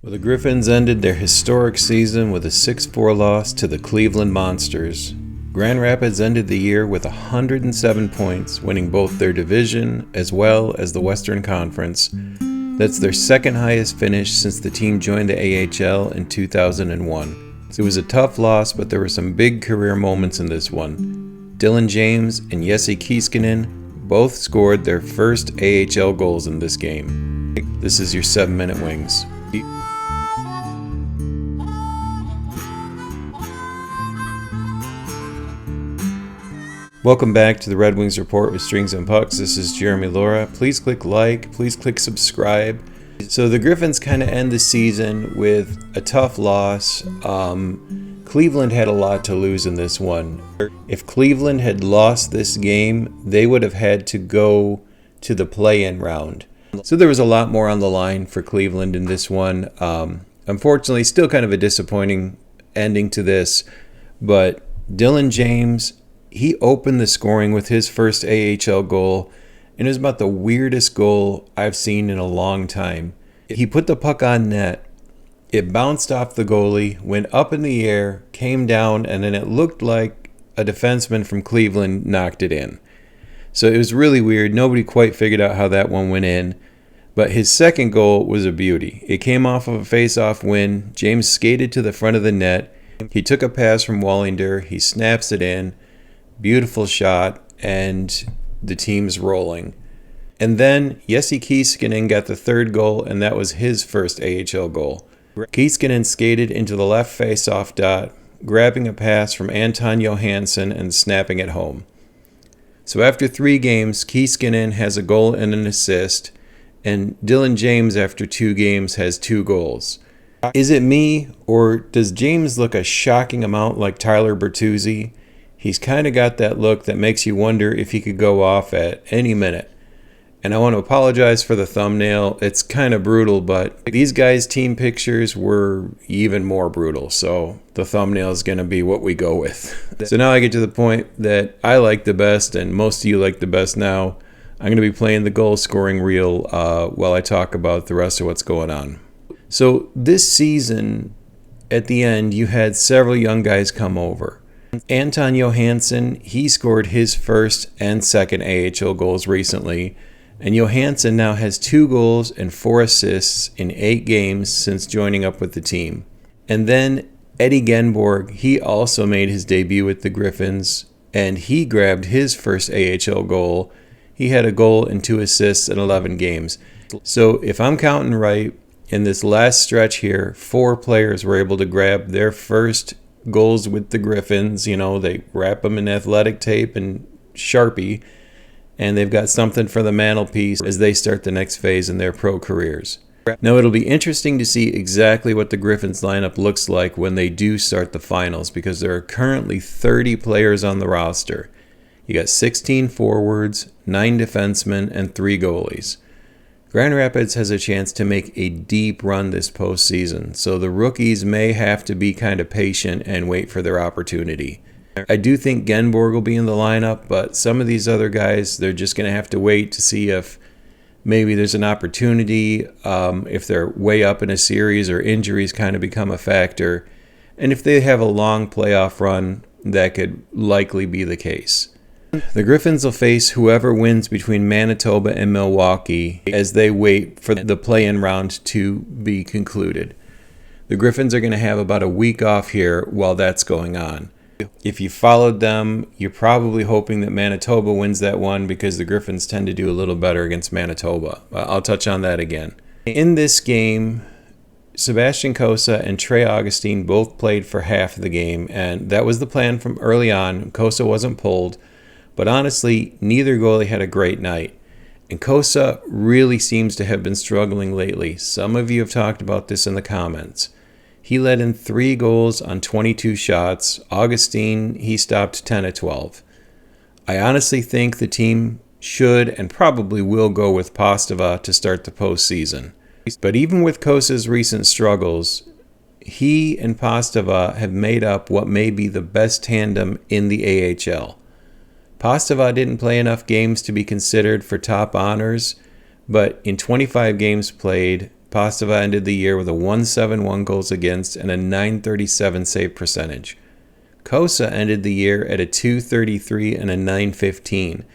Well, the Griffins ended their historic season with a 6-4 loss to the Cleveland Monsters. Grand Rapids ended the year with 107 points, winning both their division as well as the Western Conference. That's their second highest finish since the team joined the AHL in 2001. So it was a tough loss, but there were some big career moments in this one. Dylan James and Kiiskinen both scored their first AHL goals in this game. This is your 7-minute wings. Welcome back to the Red Wings Report with Strings and Pucks. This is Jeremy Laura. Please click like, please click subscribe. So the Griffins kind of end the season with a tough loss. Cleveland had a lot to lose in this one. If Cleveland had lost this game, they would have had to go to the play-in round. So there was a lot more on the line for Cleveland in this one. Unfortunately, still kind of a disappointing ending to this. But Dylan James, he opened the scoring with his first AHL goal, and it was about the weirdest goal I've seen in a long time. He put the puck on net, it bounced off the goalie, went up in the air, came down, and then it looked like a defenseman from Cleveland knocked it in. So it was really weird. Nobody quite figured out how that one went in. But his second goal was a beauty. It came off of a face-off win. James skated to the front of the net. He took a pass from Wallinder. He snaps it in. Beautiful shot, and the team's rolling. And then Kiiskinen got the third goal, and that was his first AHL goal. Kiiskinen skated into the left face-off dot, grabbing a pass from Anton Johansson and snapping it home. So after 3 games, Kiiskinen has a goal and an assist, and Dylan James after 2 games has 2 goals. Is it me, or does James look a shocking amount like Tyler Bertuzzi? He's kind of got that look that makes you wonder if he could go off at any minute. And I want to apologize for the thumbnail. It's kind of brutal, but these guys' team pictures were even more brutal. So the thumbnail is going to be what we go with. So now I get to the point that I like the best, and most of you like the best now. I'm going to be playing the goal scoring reel while I talk about the rest of what's going on. So this season, at the end, you had several young guys come over. Anton Johansson, he scored his first and second AHL goals recently, and Johansson now has 2 goals and 4 assists in 8 games since joining up with the team. And then Eddie Genborg, he also made his debut with the Griffins, and he grabbed his first AHL goal. He had a goal and 2 assists in 11 games. So if I'm counting right, in this last stretch here, 4 players were able to grab their first goals with the Griffins. You know, they wrap them in athletic tape and Sharpie, and they've got something for the mantelpiece as they start the next phase in their pro careers. Now, it'll be interesting to see exactly what the Griffins lineup looks like when they do start the finals, because there are currently 30 players on the roster. You got 16 forwards, 9 defensemen, and 3 goalies. Grand Rapids has a chance to make a deep run this postseason, so the rookies may have to be kind of patient and wait for their opportunity. I do think Genborg will be in the lineup, but some of these other guys, they're just going to have to wait to see if maybe there's an opportunity, if they're way up in a series or injuries kind of become a factor. And if they have a long playoff run, that could likely be the case. The Griffins will face whoever wins between Manitoba and Milwaukee as they wait for the play-in round to be concluded. The Griffins are going to have about a week off here while that's going on. If you followed them, you're probably hoping that Manitoba wins that one, because the Griffins tend to do a little better against Manitoba. I'll touch on that again. In this game, Sebastian Cossa and Trey Augustine both played for half of the game, and that was the plan from early on. Cossa wasn't pulled. But honestly, neither goalie had a great night. And Cossa really seems to have been struggling lately. Some of you have talked about this in the comments. He let in 3 goals on 22 shots. Augustine, he stopped 10 of 12. I honestly think the team should and probably will go with Postava to start the postseason. But even with Kossa's recent struggles, he and Postava have made up what may be the best tandem in the AHL. Postava didn't play enough games to be considered for top honors, but in 25 games played, Postava ended the year with a 171 goals against and a 937 save percentage. Cossa ended the year at a 233 and a 915,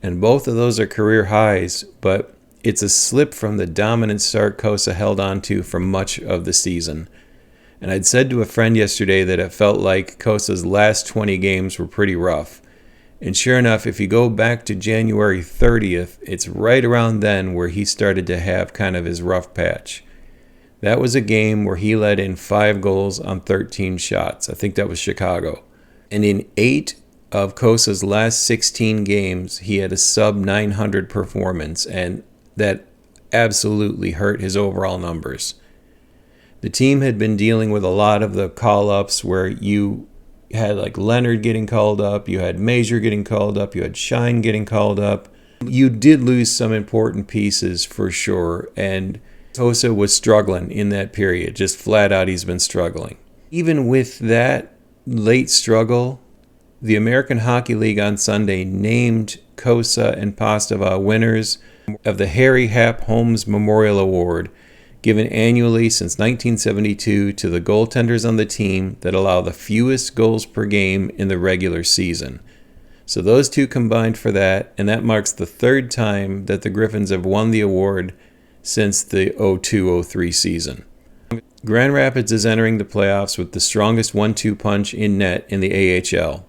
and both of those are career highs, but it's a slip from the dominant start Cossa held on to for much of the season. And I'd said to a friend yesterday that it felt like Cossa's last 20 games were pretty rough. And sure enough, if you go back to January 30th, it's right around then where he started to have kind of his rough patch. That was a game where he let in 5 goals on 13 shots. I think that was Chicago. And in 8 of Cossa's last 16 games, he had a sub-900 performance, and that absolutely hurt his overall numbers. The team had been dealing with a lot of the call-ups where you had like Leonard getting called up, you had Major getting called up, you had Shine getting called up. You did lose some important pieces for sure, and Cossa was struggling in that period. Just flat out, he's been struggling. Even with that late struggle, the American Hockey League on Sunday named Cossa and Postava winners of the Harry Happ Holmes Memorial Award, given annually since 1972 to the goaltenders on the team that allow the fewest goals per game in the regular season. So those two combined for that, and that marks the 3rd time that the Griffins have won the award since the 02-03 season. Grand Rapids is entering the playoffs with the strongest 1-2 punch in net in the AHL.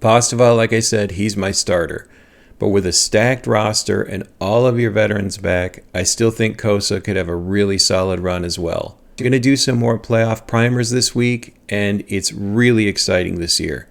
Postava, like I said, he's my starter. But with a stacked roster and all of your veterans back, I still think Cossa could have a really solid run as well. We're going to do some more playoff primers this week, and it's really exciting this year.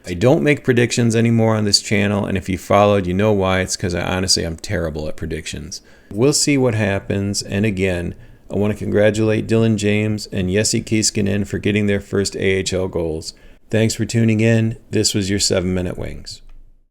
I don't make predictions anymore on this channel, and if you followed, you know why. It's because I'm terrible at predictions. We'll see what happens, and again, I want to congratulate Dylan James and Jesse Kiiskinen for getting their first AHL goals. Thanks for tuning in. This was your 7-Minute Wings.